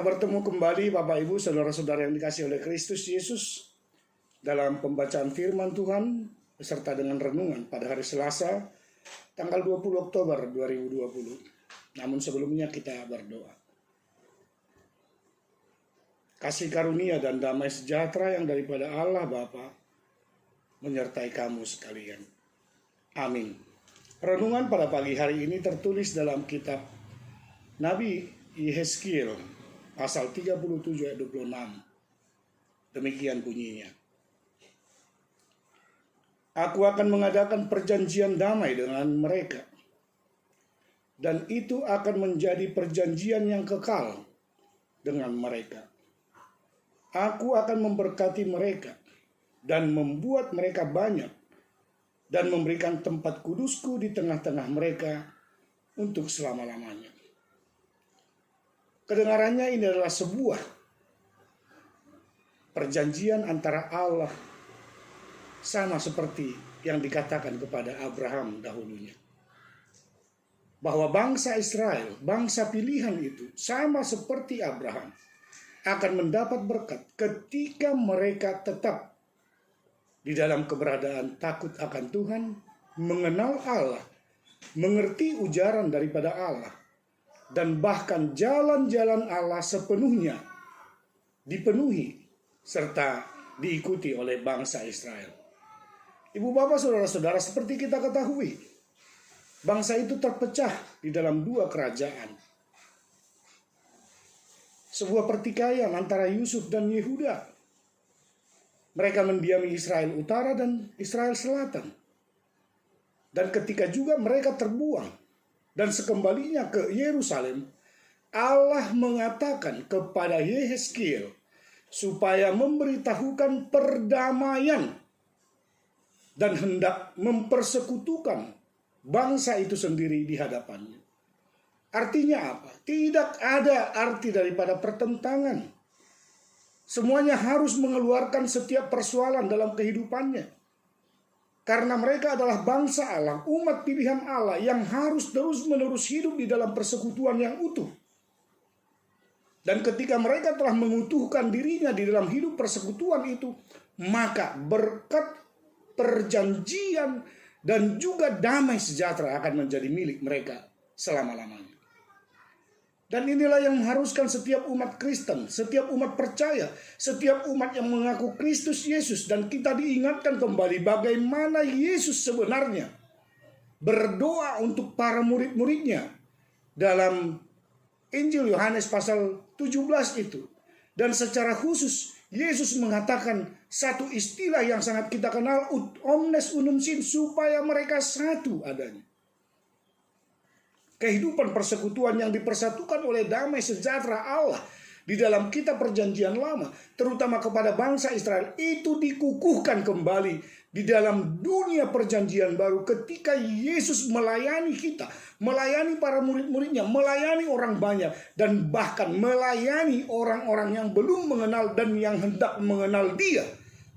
bertemu kembali Bapak Ibu Saudara-saudara yang dikasihi oleh Kristus Yesus dalam pembacaan firman Tuhan beserta dengan renungan pada hari Selasa tanggal 20 Oktober 2020. Namun sebelumnya kita berdoa. Kasih karunia dan damai sejahtera yang daripada Allah Bapa menyertai kamu sekalian. Amin. Renungan pada pagi hari ini tertulis dalam kitab Nabi Yehezkiel pasal 37 ayat 26. Demikian bunyinya. Aku akan mengadakan perjanjian damai dengan mereka, dan itu akan menjadi perjanjian yang kekal dengan mereka. Aku akan memberkati mereka dan membuat mereka banyak, dan memberikan tempat kudusku di tengah-tengah mereka untuk selama-lamanya. Kedengarannya ini adalah sebuah perjanjian antara Allah, sama seperti yang dikatakan kepada Abraham dahulunya. Bahwa bangsa Israel, bangsa pilihan itu, sama seperti Abraham, akan mendapat berkat ketika mereka tetap di dalam keberadaan takut akan Tuhan, mengenal Allah, mengerti ujaran daripada Allah, dan bahkan jalan-jalan Allah sepenuhnya dipenuhi serta diikuti oleh bangsa Israel. Ibu bapak saudara-saudara, seperti kita ketahui, bangsa itu terpecah di dalam dua kerajaan. Sebuah pertikaian antara Yusuf dan Yehuda. Mereka mendiami Israel Utara dan Israel Selatan. Dan ketika juga mereka terbuang dan sekembalinya ke Yerusalem, Allah mengatakan kepada Yehezkiel supaya memberitahukan perdamaian dan hendak mempersekutukan bangsa itu sendiri di hadapannya. Artinya apa? Tidak ada arti daripada pertentangan. Semuanya harus mengeluarkan setiap persoalan dalam kehidupannya. Karena mereka adalah bangsa Allah, umat pilihan Allah yang harus terus-menerus hidup di dalam persekutuan yang utuh. Dan ketika mereka telah mengutuhkan dirinya di dalam hidup persekutuan itu, maka berkat perjanjian dan juga damai sejahtera akan menjadi milik mereka selama-lamanya. Dan inilah yang mengharuskan setiap umat Kristen, setiap umat percaya, setiap umat yang mengaku Kristus Yesus. Dan kita diingatkan kembali bagaimana Yesus sebenarnya berdoa untuk para murid-muridnya dalam Injil Yohanes pasal 17 itu. Dan secara khusus Yesus mengatakan satu istilah yang sangat kita kenal, ut omnes unum sin, supaya mereka satu adanya. Kehidupan persekutuan yang dipersatukan oleh damai sejahtera Allah di dalam kitab perjanjian lama, terutama kepada bangsa Israel, itu dikukuhkan kembali di dalam dunia perjanjian baru ketika Yesus melayani kita, melayani para murid-muridnya, melayani orang banyak, dan bahkan melayani orang-orang yang belum mengenal dan yang hendak mengenal Dia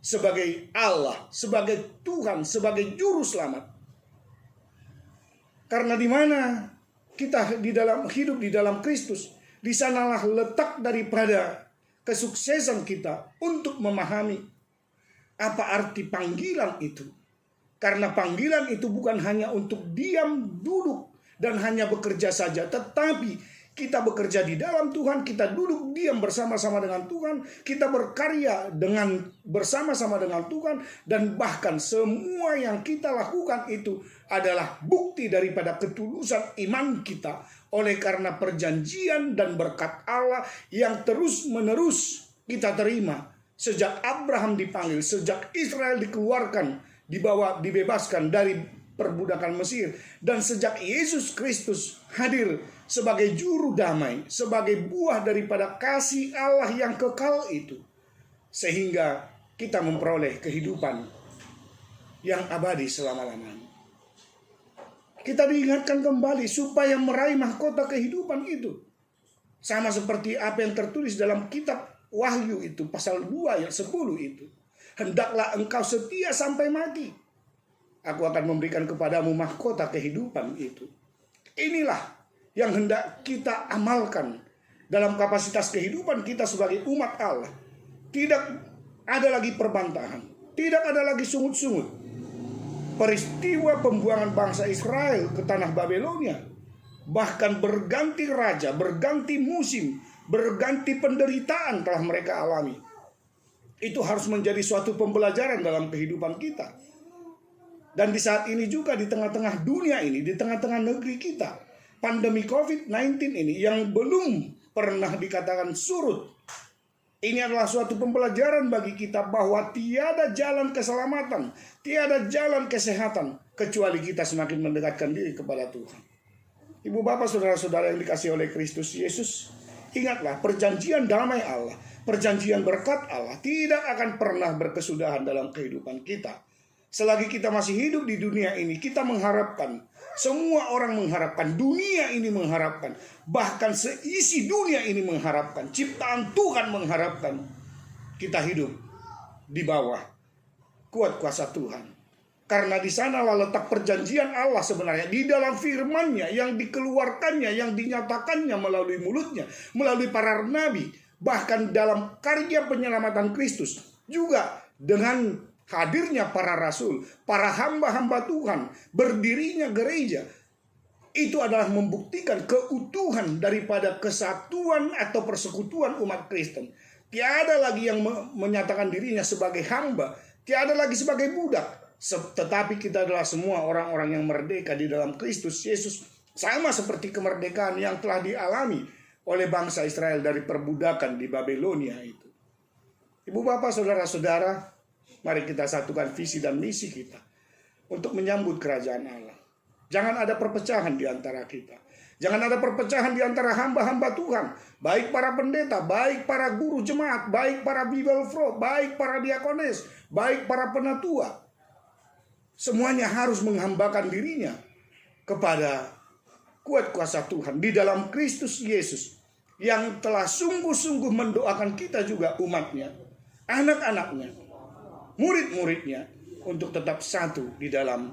sebagai Allah, sebagai Tuhan, sebagai juru selamat. Karena di mana kita hidup di dalam Kristus, di sanalah letak daripada kesuksesan kita untuk memahami apa arti panggilan itu. Karena panggilan itu bukan hanya untuk diam, duduk, dan hanya bekerja saja, tetapi kita bekerja di dalam Tuhan, kita duduk diam bersama-sama dengan Tuhan, kita berkarya bersama-sama dengan Tuhan, dan bahkan semua yang kita lakukan itu adalah bukti daripada ketulusan iman kita oleh karena perjanjian dan berkat Allah yang terus-menerus kita terima sejak Abraham dipanggil, sejak Israel dikeluarkan, dibebaskan dari perbudakan Mesir, dan sejak Yesus Kristus hadir sebagai juru damai, sebagai buah daripada kasih Allah yang kekal itu, sehingga kita memperoleh kehidupan yang abadi selama-lamanya. Kita diingatkan kembali supaya meraih mahkota kehidupan itu, sama seperti apa yang tertulis dalam kitab Wahyu itu, pasal 2 ayat 10 itu. Hendaklah engkau setia sampai mati, aku akan memberikan kepadamu mahkota kehidupan itu. Inilah yang hendak kita amalkan. dalam kapasitas kehidupan kita sebagai umat Allah. Tidak ada lagi perbantahan, tidak ada lagi sungut-sungut. Peristiwa pembuangan bangsa Israel ke tanah Babelonia, bahkan berganti raja, berganti musim, berganti penderitaan telah mereka alami. Itu harus menjadi suatu pembelajaran dalam kehidupan kita. Dan di saat ini juga, di tengah-tengah dunia ini, di tengah-tengah negeri kita, pandemi COVID-19 ini yang belum pernah dikatakan surut, ini adalah suatu pembelajaran bagi kita bahwa tiada jalan keselamatan, tiada jalan kesehatan, kecuali kita semakin mendekatkan diri kepada Tuhan. Ibu bapak saudara-saudara yang dikasihi oleh Kristus Yesus, ingatlah perjanjian damai Allah, perjanjian berkat Allah tidak akan pernah berkesudahan dalam kehidupan kita. Selagi kita masih hidup di dunia ini, kita mengharapkan, semua orang mengharapkan, dunia ini mengharapkan, bahkan seisi dunia ini mengharapkan, ciptaan Tuhan mengharapkan kita hidup di bawah kuat kuasa Tuhan. Karena di sanalah letak perjanjian Allah sebenarnya, di dalam firman-Nya yang dikeluarkannya, yang dinyatakannya melalui mulutnya, melalui para nabi, bahkan dalam karya penyelamatan Kristus, juga dengan hadirnya para rasul, para hamba-hamba Tuhan, berdirinya gereja, itu adalah membuktikan keutuhan daripada kesatuan atau persekutuan umat Kristen. Tiada lagi yang menyatakan dirinya sebagai hamba, tiada lagi sebagai budak, tetapi kita adalah semua orang-orang yang merdeka di dalam Kristus Yesus, sama seperti kemerdekaan yang telah dialami oleh bangsa Israel dari perbudakan di Babelonia itu. Ibu bapak saudara-saudara, mari kita satukan visi dan misi kita untuk menyambut kerajaan Allah. Jangan ada perpecahan di antara kita. Jangan ada perpecahan di antara hamba-hamba Tuhan. Baik para pendeta, baik para guru jemaat, baik para Bible Pro, baik para diakonis, baik para penatua. Semuanya harus menghambakan dirinya kepada kuat kuasa Tuhan di dalam Kristus Yesus, yang telah sungguh-sungguh mendoakan kita juga umatnya, anak-anaknya, murid-muridnya, untuk tetap satu di dalam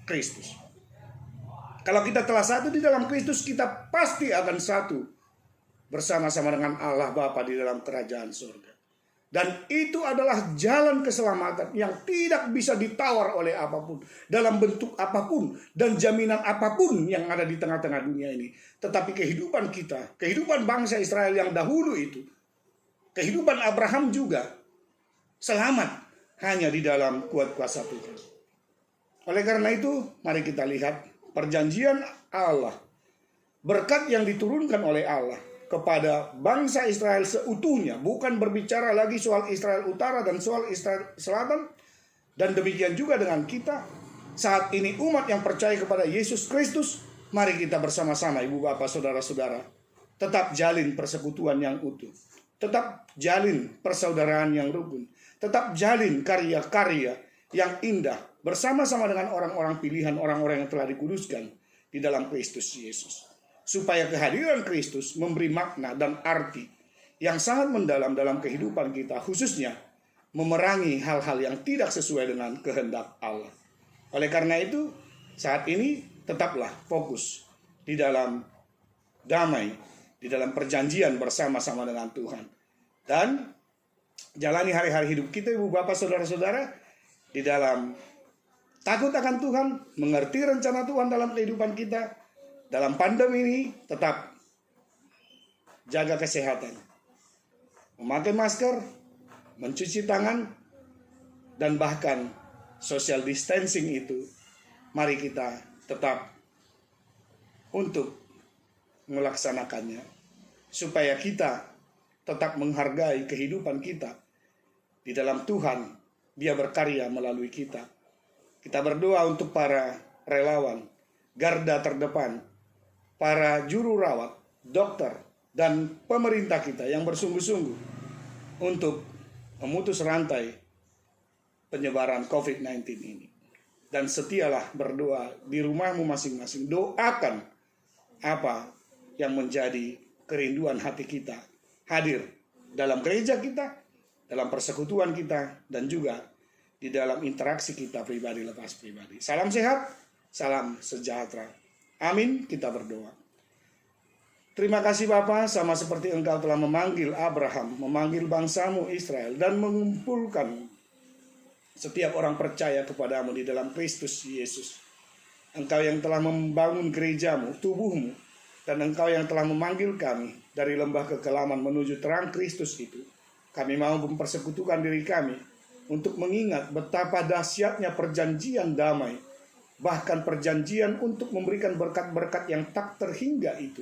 Kristus. Kalau kita telah satu di dalam Kristus, kita pasti akan satu bersama-sama dengan Allah Bapa di dalam kerajaan surga. Dan itu adalah jalan keselamatan yang tidak bisa ditawar oleh apapun, dalam bentuk apapun, dan jaminan apapun yang ada di tengah-tengah dunia ini. Tetapi kehidupan kita, kehidupan bangsa Israel yang dahulu itu, kehidupan Abraham juga, selamat hanya di dalam kuat kuasa Tuhan. Oleh karena itu, mari kita lihat perjanjian Allah, berkat yang diturunkan oleh Allah kepada bangsa Israel seutuhnya, bukan berbicara lagi soal Israel Utara dan soal Israel Selatan. Dan demikian juga dengan kita saat ini, umat yang percaya kepada Yesus Kristus. Mari kita bersama-sama, ibu bapak saudara-saudara, tetap jalin persekutuan yang utuh, tetap jalin persaudaraan yang rukun, tetap jalin karya-karya yang indah bersama-sama dengan orang-orang pilihan, orang-orang yang telah dikuduskan di dalam Kristus Yesus. Supaya kehadiran Kristus memberi makna dan arti yang sangat mendalam dalam kehidupan kita, khususnya memerangi hal-hal yang tidak sesuai dengan kehendak Allah. Oleh karena itu, saat ini tetaplah fokus di dalam damai, di dalam perjanjian bersama-sama dengan Tuhan. Dan jalani hari-hari hidup kita, ibu bapak saudara-saudara, di dalam takut akan Tuhan, mengerti rencana Tuhan dalam kehidupan kita. Dalam pandemi ini tetap jaga kesehatan, memakai masker, mencuci tangan, dan bahkan social distancing itu, mari kita tetap untuk melaksanakannya, supaya kita tetap menghargai kehidupan kita di dalam Tuhan. Dia berkarya melalui kita. Kita berdoa untuk para relawan, garda terdepan, para juru rawat, dokter, dan pemerintah kita yang bersungguh-sungguh untuk memutus rantai penyebaran COVID-19 ini. Dan setialah berdoa di rumahmu masing-masing. Doakan apa yang menjadi kerinduan hati kita, hadir dalam gereja kita, dalam persekutuan kita, dan juga di dalam interaksi kita pribadi lepas pribadi. Salam sehat, salam sejahtera. Amin, kita berdoa. Terima kasih Bapa, sama seperti Engkau telah memanggil Abraham, memanggil bangsamu Israel, dan mengumpulkan setiap orang percaya kepadamu di dalam Kristus Yesus. Engkau yang telah membangun gerejamu, tubuhmu, dan Engkau yang telah memanggil kami dari lembah kekelaman menuju terang Kristus itu. Kami mau mempersekutukan diri kami untuk mengingat betapa dahsyatnya perjanjian damai, bahkan perjanjian untuk memberikan berkat-berkat yang tak terhingga itu,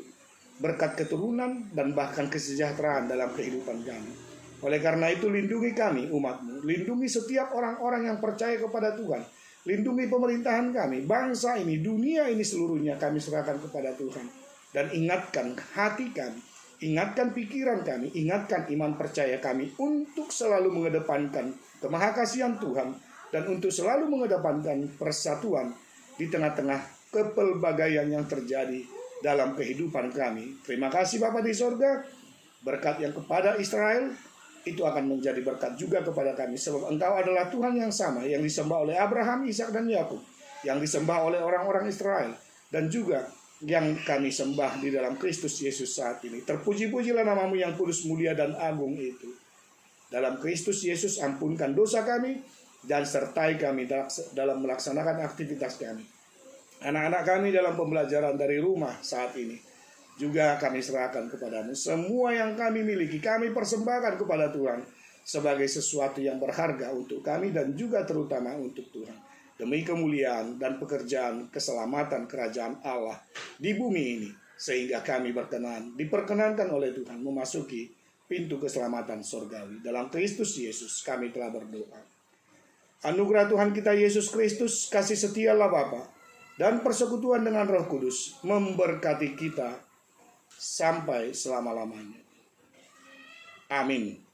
berkat keturunan dan bahkan kesejahteraan dalam kehidupan kami. Oleh karena itu lindungi kami umat-Mu, lindungi setiap orang-orang yang percaya kepada Tuhan, lindungi pemerintahan kami, bangsa ini, dunia ini seluruhnya kami serahkan kepada Tuhan. Dan ingatkan hati kami, ingatkan pikiran kami, ingatkan iman percaya kami untuk selalu mengedepankan kemahakasihan Tuhan dan untuk selalu mengedepankan persatuan di tengah-tengah kepelbagaian yang terjadi dalam kehidupan kami. Terima kasih Bapa di sorga, berkat yang kepada Israel itu akan menjadi berkat juga kepada kami, sebab Engkau adalah Tuhan yang sama yang disembah oleh Abraham, Ishak dan Yakub, yang disembah oleh orang-orang Israel, dan juga yang kami sembah di dalam Kristus Yesus saat ini. Terpuji-pujilah namamu yang kudus, mulia dan agung itu. Dalam Kristus Yesus ampunkan dosa kami dan sertai kami dalam melaksanakan aktivitas kami. Anak-anak kami dalam pembelajaran dari rumah saat ini juga kami serahkan kepadamu. Semua yang kami miliki kami persembahkan kepada Tuhan sebagai sesuatu yang berharga untuk kami dan juga terutama untuk Tuhan, demi kemuliaan dan pekerjaan keselamatan kerajaan Allah di bumi ini, sehingga kami diperkenankan oleh Tuhan memasuki pintu keselamatan surgawi. Dalam Kristus Yesus kami telah berdoa. Anugerah Tuhan kita Yesus Kristus, kasih setia Allah Bapa, dan persekutuan dengan Roh Kudus memberkati kita sampai selama-lamanya. Amin.